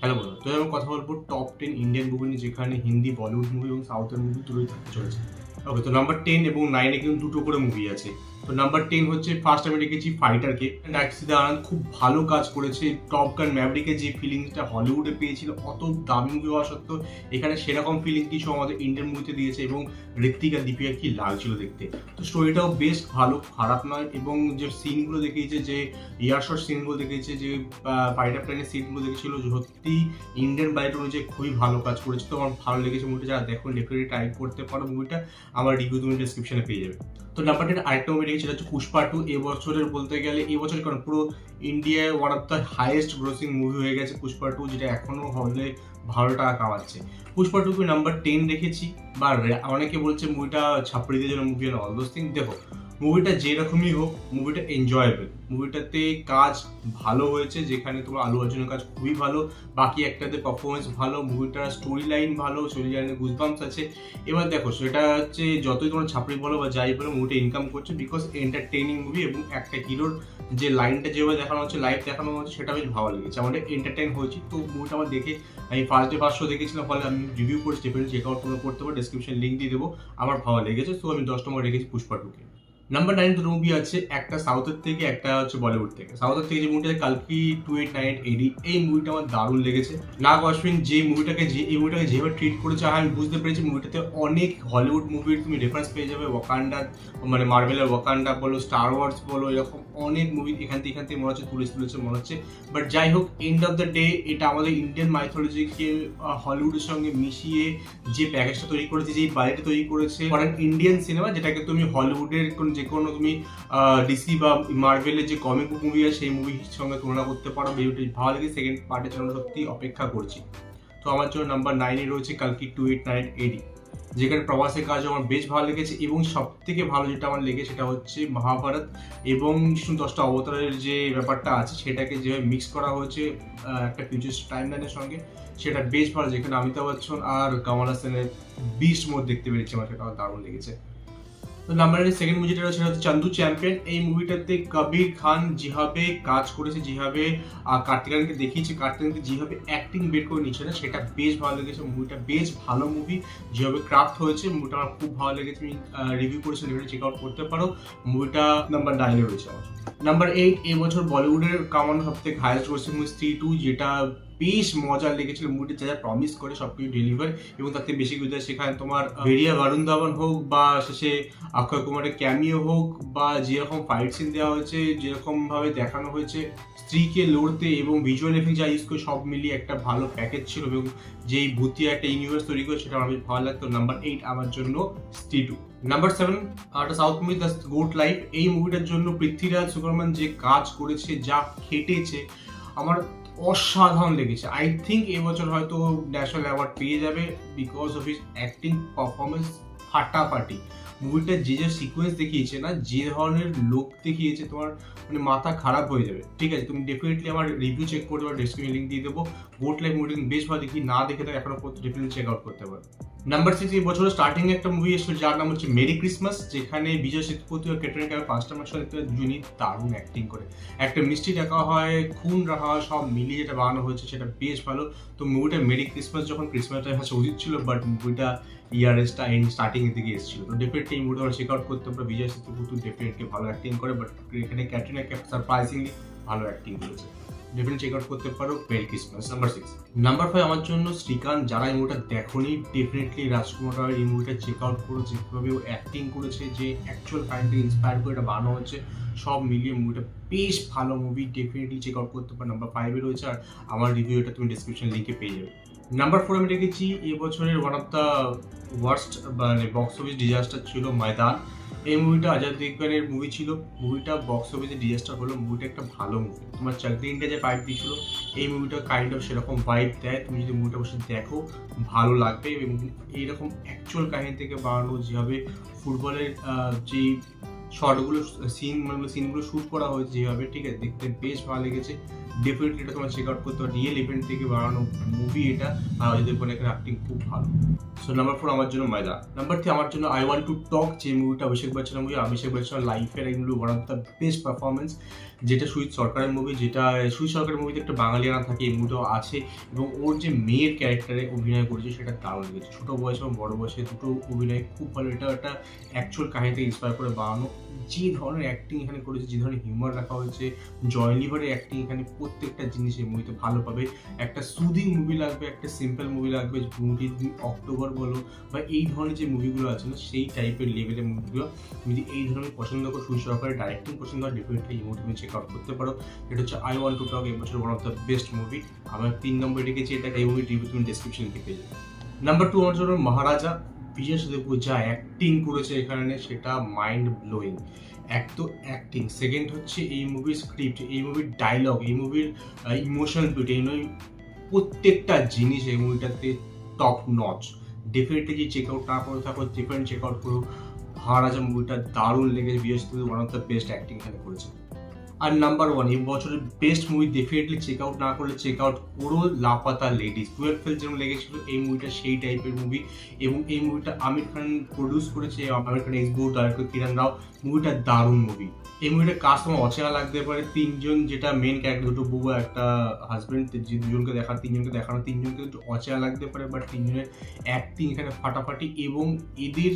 Hello বন্ধুরা, তো আমি কথা বলবো টপ 10 ইন্ডিয়ান মুভি নিয়ে, যেখানে হিন্দি, বলিউড মুভি এবং সাউথের মুভি দুটোই থাকতে চলেছে। ওকে, তো নাম্বার 10 এবং 9 কিন্তু দুটো করে মুভি আছে। তো নাম্বার 10 হচ্ছে ফার্স্ট আমি রেখেছি ফাইটারকে। নাকসিদা আনন্দ খুব ভালো কাজ করেছে। টপ গান ম্যাভরিকে যে ফিলিংসটা হলিউডে পেয়েছিল, অত দামি মুভি হওয়া সত্ত্বেও এখানে সেরকম ফিলিং কিছু আমাদের ইন্ডিয়ান মুভিতে দিয়েছে, এবং ঋত্বিক আর দীপিকা কি লাগছিল দেখতে। তো স্টোরিটাও বেশ ভালো, খারাপ নয়, এবং যে সিনগুলো দেখিয়েছে, যে ইয়ারশট সিনগুলো দেখিয়েছে, যে ফাইটার প্ল্যানের সিনগুলো দেখেছিল, সত্যি ইন্ডিয়ান বাজেট অনুযায়ী খুবই ভালো কাজ করেছে। তো আমার ভালো লেগেছে মুভিটা। যারা দেখো ডেফিনেটলি ট্রাই করতে পারো মুভিটা। আমার রিভিউ তুমি ডিসক্রিপশনে পেয়ে যাবে। তো নাম্বার 10 আরেকটা মুভি রেখেছে, সেটা হচ্ছে পুষ্পা 2। এবছরের বলতে গেলে এবছর কারণ পুরো ইন্ডিয়ায় one of the highest grossing movie হয়ে গেছে পুষ্পা 2, যেটা এখনো হলে ভালো টাকা কামাচ্ছে। পুষ্পা 2কে নাম্বার 10 রেখেছি। বা অনেকে বলছে মুভিটা ছাপড়িদের জন্য মুভি, আর অল দোজ থিং। দেখো, মুভিটা যেরকমই হোক, মুভিটা এনজয়েবল। মুভিটাতে কাজ ভালো হয়েছে, যেখানে তোমার আলু অর্জুনের কাজ খুবই ভালো, বাকি একটাতে পারফরমেন্স ভালো, মুভিটার স্টোরি লাইন ভালো, স্টোরি লাইনে গুজবাম্পস আছে। এবার দেখো, সেটা হচ্ছে যতই তোমার ছাপড়ি বলো বা যাই বলো, মুভিটা ইনকাম করছে বিকজ এন্টারটেইনিং মুভি, এবং একটা হিরোর যে লাইনটা যেভাবে দেখানো হচ্ছে, লাইভ দেখানো হচ্ছে, সেটা বেশ ভালো লেগেছে। আমাদের এন্টারটেইন হয়েছি। তো মুভিটা আমার দেখে, আমি ফার্স্ট শো দেখেছিলাম, ফলে আমি রিভিউ করেছি, ডেফিনেটলি চেক আউট তোমরা করতে পারো, ডিসক্রিপশন লিঙ্ক দিয়ে দেবো। আমার ভালো লেগেছে, তো আমি 10 নম্বর রেখেছি পুষ্পা 2কে। নাম্বার 9 দুটো মুভি আছে, একটা সাউথের থেকে, একটা হচ্ছে বলিউড থেকে। সাউথের থেকে যে মুভিটা কালকি 2898 এডি, এই মুভিটা আমার দারুণ লেগেছে। নাগ অশ্বিন যে মুভিটাকে যেভাবে ট্রিট করেছে, আমি বুঝতে পেরেছি মুভিটাতে অনেক হলিউড মুভির তুমি রেফারেন্স পেয়ে যাবে। ওয়াকান্ডা, মানে মার্ভেলের ওয়াকান্ডা বলো, স্টার ওয়ার্স বলো, এরকম অনেক মুভি এখান থেকে মনে হচ্ছে তুলেছে মনে হচ্ছে। বাট যাই হোক, এন্ড অফ দ্য ডে এটা আমাদের ইন্ডিয়ান মাইথোলজিকে হলিউডের সঙ্গে মিশিয়ে যে প্যাকেজটা তৈরি করেছে, যে বাজেটটা তৈরি করেছে ফর অ্যান ইন্ডিয়ান সিনেমা, যেটাকে তুমি হলিউডের যে কোনো তুমি ডিসি বা মার্ভেলের যে কমিক বুক মুভি আছে, সেই মুভির সঙ্গে তুলনা করতে পারো। ভিডিওটি ভালো লাগে, সেকেন্ড পার্টের জন্য সত্যি অপেক্ষা করছি। তো আমার জন্য নাম্বার 9-এ রয়েছে কালকি 2898 এডি, যেখানে প্রবাসের কাজ আমার বেশ ভালো লেগেছে। এবং সব থেকে ভালো যেটা আমার লেগেছে, সেটা হচ্ছে মহাভারত এবং বিষ্ণু 10টা অবতারের যে ব্যাপারটা আছে, সেটাকে যেভাবে মিক্স করা হয়েছে একটা ফিউচার টাইম লাইনের সঙ্গে, সেটা বেশ ভালো। যেখানে অমিতাভ বচ্চন আর কমল হাসানের বিস্ট মোড দেখতে পেরেছি, আমার সেটা দারুণ লেগেছে। তো নাম্বার সেকেন্ড মুভি যেটা সেটা হচ্ছে চান্দু চ্যাম্পিয়ন। এই মুভিটাতে কবির খান যেভাবে কাজ করেছে, যেভাবে কার্তিক আরিয়ানকে দেখিয়েছে, কার্তিক আরিয়ানকে যেভাবে অ্যাক্টিং বের করে নিচ্ছে না, সেটা বেশ ভালো লেগেছে। মুভিটা বেশ ভালো মুভি, যেভাবে ক্রাফট হয়েছে মুভিটা আমার খুব ভালো লেগেছে। তুমি রিভিউ করেছো, চেক আউট করতে পারো। মুভিটা নাম্বার 9-এ রয়েছে আমার। নাম্বার 8 এবছর বলিউডের কামানো সব থেকে হাইয়েস্ট গ্রোসিং মুভি স্ত্রী 2, যেটা বেশ মজার লেগেছিল। মুভিটি যা যা প্রমিস করে সবকিছু ডেলিভার, এবং তার থেকে বেশি কিছু। সেখানে তোমার ভেরিয়া বরুণ ধাওয়ান হোক, বা শেষে অক্ষয় কুমারের ক্যামিও হোক, বা যেরকম ফাইট সিন দেওয়া হয়েছে, যেরকম ভাবে দেখানো হয়েছে স্ত্রীকে লড়তে, এবং ভিজুয়াল এফেক্ট যা ইউজ করে, সব মিলিয়ে একটা ভালো প্যাকেজ ছিল। এবং যেই ভূতিয়া একটা ইউনিভার্স তৈরি করে, সেটা আমার বেশ ভালো লাগতো। নাম্বার 8 আমার জন্য স্ত্রী 2। নাম্বার 7 একটা south movie, the goat life. এই মুভিটার জন্য পৃথ্বীরাজ সুকুমার যে কাজ করেছে, যা খেটেছে, আমার অসাধারণ লেগেছে। আই থিঙ্ক এবছর হয়তো ন্যাশনাল অ্যাওয়ার্ড পেয়ে যাবে because of his acting performance. ফাটাফাটি মুভিটা যে যে সিকোয়েন্স দেখিয়েছে না, যে ধরনের লোক দেখিয়েছে, তোমার মানে মাথা খারাপ হয়ে যাবে। ঠিক আছে, তুমি ডেফিনেটলি আমার রিভিউ চেক করতে পারো, ডেসক্রিপশন লিঙ্ক দিয়ে দেবো। গোট লাইফ মুভিটা বেশ ভালো, দেখি না দেখে তাকে এখনো পর্যন্ত ডেফিনেটলি চেক আউট করতে পারো। নাম্বার 6 এই বছরের স্টার্টিং একটা মুভি এসেছিল, যার নাম হচ্ছে মেরি ক্রিসমাস, যেখানে বিজয় সেতুপতি ও ক্যাটরিনা কাইফ ফার্স্ট টাইম একসাথে দুজনই দারুণ অ্যাক্টিং করে। একটা মিষ্টি রাখা হয়, খুন রাখা হয়, সব মিলিয়ে যেটা বানানো হয়েছে, সেটা বেশ ভালো। তো মুভিটা মেরি ক্রিসমাস যখন ক্রিসমাস টাইম আসা উচিত ছিল, বাট মুভিটা ইয়ারেসটা স্টার্টিং এর দিকে এসেছিল। তো ডেফিনেটলি এই মুভিটা আমরা চেক আউট করতে পারো। বিজয় সেতুপতি ডেফিনেটলি ভালো অ্যাক্টিং করে, বাট এখানে ক্যাটরিনা কাইফ সারপ্রাইজিংলি ভালো অ্যাক্টিং করেছে। ডেফিনেটলি চেক আউট করতে পারো মেরি ক্রিসমাস। নাম্বার 6। নাম্বার 5 আমার জন্য শ্রীকান্ত। যারা এই মুভিটা দেখোনি, ডেফিনেটলি রাজকুমার রায়ের এই মুভিটা চেক আউট করো। যেভাবে ও অ্যাক্টিং করেছে, যে অ্যাকচুয়াল কাইন্ড থেকে ইন্সপায়ার করে এটা বানানো হচ্ছে, সব মিলিয়ে মুভিটা বেশ ভালো মুভি। ডেফিনেটলি চেক আউট করতে পারো। নাম্বার 5-এ রয়েছে, আর আমার রিভিউ এটা তুমি ডিসক্রিপশন লিঙ্কে পেয়ে যাবে। নাম্বার 4 আমি রেখেছি এবছরের ওয়ান অফ দ্য ওয়ার্স্ট মানে বক্স অফিস ডিজাস্টার ছিল ময়দান। এই মুভিটা অজয় দেবগনের মুভি ছিল। মুভিটা বক্স অফিসে ডিজাস্টার হলো। মুভিটা একটা ভালো মুভি। তোমার চাক দে ইন্ডিয়া যে ফাইট দিয়েছিল, এই মুভিটা কাইন্ড অফ সেরকম ভাইব দেয়। তুমি যদি মুভিটা বসে দেখো, ভালো লাগবে। এবং এইরকম অ্যাকচুয়াল কাহিনী থেকে বানানো, যেভাবে ফুটবলের যেই শর্টগুলো সিনগুলো শ্যুট করা হয়েছে যেভাবে, ঠিক আছে, দেখতে বেশ ভালো লেগেছে। ডেফিনেটলি এটা তোমার চেক আউট করতে হবে, রিয়েল ইভেন্ট থেকে বানানো মুভি এটা, আর অজয় দেবগনের এখানে অ্যাক্টিং খুব ভালো। সো নাম্বার 4 আমার জন্য ময়দা। নাম্বার 3 আমার জন্য আই ওয়ান্ট টু টক, যে মুভিটা অভিষেক বচ্চনের মুভি। অভিষেক বচ্চনের লাইফের এগুলো one of the best performance, যেটা সুজিত সরকারের মুভি, যেটা সুজিত সরকারের মুভিতে একটা বাঙালিয়ানা থাকে, এই মুভিটাও আছে, এবং ওর যে মেয়ের ক্যারেক্টারে অভিনয় করেছে সেটা দারুণ লেগেছে। ছোটো বয়স এবং বড় বয়সে দুটো অভিনয় খুব ভালো। এটা একটা অ্যাকচুয়াল কাহিনী থেকে ইন্সপায়ার করে বানানো। যে ধরনের অ্যাক্টিং এখানে করেছে, যে ধরনের হিউমার রাখা হয়েছে, জয় লিভারের অ্যাক্টিং এখানে প্রত্যেকটা জিনিস এই মুভিতে ভালো পাবে। একটা সুদিং মুভি লাগবে, একটা সিম্পল মুভি লাগবে, মুভি অক্টোবর বলো বা এই ধরনের যে মুভিগুলো আছে না, সেই টাইপের লেভেলের মুভিগুলো যদি এই ধরনের পছন্দ করো, সুজিত সরকারের ডাইরেক্টিং পছন্দ হয়, ডেফিনেটলি এই মুভি তুমি চেক আউট করতে পারো। এটা হচ্ছে আই ওয়ান্ট টু টক, এবছর one of the best movie. আমার 3 নম্বরে রেখেছি এটা, এই মুভির রিভিউ তুমি ডেসক্রিপশন লিখে পেয়ে যাবে। নাম্বার 2 আমার জন্য মহারাজা। বিজয় সেতুপতি যা অ্যাক্টিং করেছে এখানে সেটা মাইন্ড ব্লোয়িং। এক তো অ্যাক্টিং, সেকেন্ড হচ্ছে এই মুভির স্ক্রিপ্ট, এই মুভির ডায়লগ, এই মুভির ইমোশনাল বিউটি, এই প্রত্যেকটা জিনিস এই মুভিটাতে টপ নচ। ডেফিনেটলি যে চেক আউট না করে থাকো, ডেফিনেটলি চেক আউট করো। মহারাজা মুভিটা দারুণ লেগেছে, Vijay Sethupathi one of the best acting এখানে করেছে। আর নাম্বার 1 এই বছরের best movie, definitely check out না করলে চেক আউট করো, লাপাতা লেডিস। 12 ফেল যেমন লেগেছিল, এই মুভিটা সেই টাইপের মুভি, এবং এই মুভিটা আমির খান প্রডিউস করেছে, আমির খান এক্সিকিউটিভ ডাইরেক্টর কিরণ রাও। মুভিটা দারুণ মুভি। এই মুভিটা কাজ তোমার অচেনা লাগতে পারে, তিনজন যেটা মেন ক্যারেক্টার, দুটো বউ একটা হাজবেন্ড, যে দুজনকে দেখার, তিনজনকে দেখানো, তিনজনকে একটু অচেনা লাগতে পারে, বাট তিনজনের অ্যাক্টিং এখানে ফাটাফাটি, এবং এদের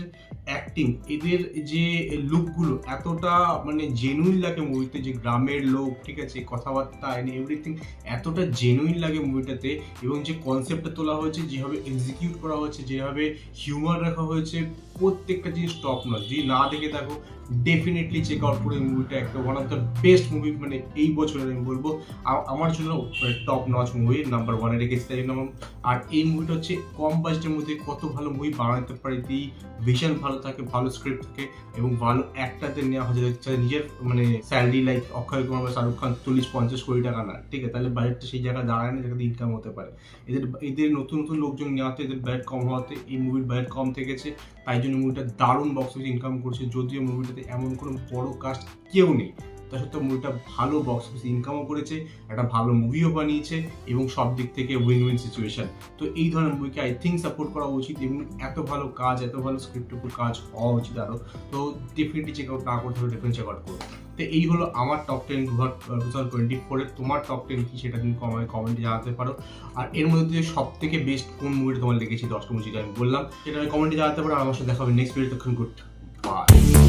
অ্যাক্টিং, এদের যে লুকগুলো এতটা মানে জেনুইন লাগে মুভিতে, যে গ্রামের লোক, ঠিক আছে, কথাবার্তা এন্ড এভরিথিং এতটা জেনুইন লাগে মুভিটাতে, এবং যে কনসেপ্টটা তোলা হয়েছে, যেভাবে এক্সিকিউট করা হয়েছে, যেভাবে হিউমার রাখা হয়েছে, প্রত্যেকটা জিনিস টপ নচ। যদি না দেখে থাকো, ডেফিনেটলি চেক আউট করে মুভিটা, একটা one of the best movie মানে এই বছরের আমি বলবো আমার জন্য টপ নচ মুভি নাম্বার 1-এ রেখেছি। তাই জন্য, আর এই মুভিটা হচ্ছে কম বাজেটের মধ্যে কত ভালো মুভি বানাতে পারে, ভিশন ভালো থাকে, ভালো স্ক্রিপ্ট থাকে, এবং ভালো অ্যাক্টারদের নেওয়া হয়, যাদের নিজের মানে স্যালারি লাইক অক্ষয় কুমার বা শাহরুখ খান 40-50 কোটি টাকা না, ঠিক আছে, তাহলে বাজেটটা সেই জায়গায় দাঁড়ায় না যেখানে ইনকাম হতে পারে। এদের নতুন নতুন লোকজন নেওয়াতে, এদের বাজেট কম হওয়াতে এই মুভির বাজেট কম থেকেছে, তাই জন্য মুভিটা দারুণ বক্স অফিস ইনকাম করছে। যদিও মুভিটাতে এমন কোনো বড় কাস্ট কেউ নেই, তা সত্ত্বেও মুভিটা ভালো বক্স অফিস ইনকামও করেছে, একটা ভালো মুভিও বানিয়েছে, এবং সব দিক থেকে উইন উইন সিচুয়েশন। তো এই ধরনের মুভিকে আই থিঙ্ক সাপোর্ট করা উচিত, এবং এত ভালো কাজ, এত ভালো স্ক্রিপ্টের উপর কাজ হওয়া উচিত আরও। তো ডেফিনেটলি চেক আউট না করতে হলে ডেফিনেটলি চেক আউট করো। তো এই হলো আমার টপ 10 2024-এর। তোমার টপ 10 কি সেটা তুমি কমেন্টে জানাতে পারো। আর এর মধ্যে সব থেকে বেস্ট কোন মুভিটা তোমার লেগেছে, 10টা মুভি যেটা আমি বললাম, সেটা আমি কমেন্টে জানাতে পারো। আমার সাথে দেখা হবে নেক্সট ভিডিও। তখন গুড বাই।